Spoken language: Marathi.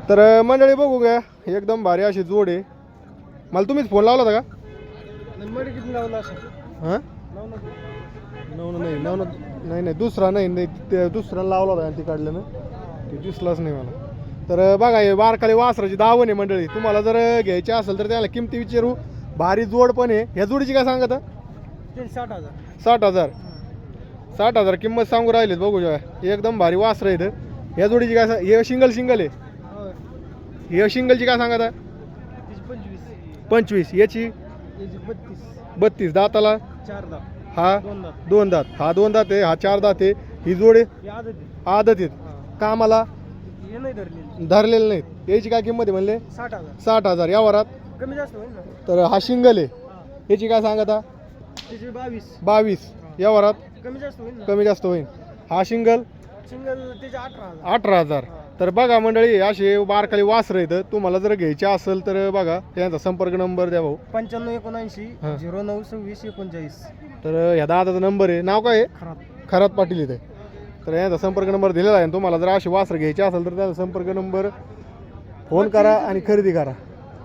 तर मंडळी बघू घ्या एकदम भारी अशी जोड आहे. मला तुम्हीच फोन लावला होता का? नंबर किती लावला असं? हां नाही नाही दुसरा नाही ते दुसरा लावला होता आणि ती काढलं ना ते दिसलाच नाही मला. तर बघा हे बारकाली वासराची दावण आहे मंडळी. तुम्हाला जर घ्यायची असेल तर त्याला किमती विचारू. भारी जोड पण आहे. ह्या जोडीची काय सांगत? 60,000. 60,000. 60,000 किंमत सांगू राहिलीत. बघू शकता एकदम भारी वासर आहे. ह्या जोडीची काय हे सिंगल आहे. हे सिंगलची काय सांगत? 25. याची 32 दाताला. 4 दात. हा 2 दात. हा 2 दात आहे. हा 4 दात आहे. ही जोड आहे आदत आहेत. कामाला धरलेले नाहीत. याची काय किंमत आहे म्हणले? 60,000 या वरात कमी जास्त होईल ना. तर हा सिंगल आहे. याची काय सांगता? 22 या वरात कमी जास्त होईल. हा सिंगल त्याचे 18,000. तर बघा मंडळी असे बारकाली वासर आहेत. तुम्हाला जर घ्यायचे असेल तर बघा त्यांचा संपर्क नंबर द्या भाऊ. 9579 0926 39. तर ह्या दादाचा नंबर आहे. नाव काय आहे? खरात पाटील इथे. तर यांचा संपर्क नंबर दिलेला आहे. तुम्हाला जर असे वासर घ्यायचे असेल तर त्याचा संपर्क नंबर फोन करा आणि खरेदी करा.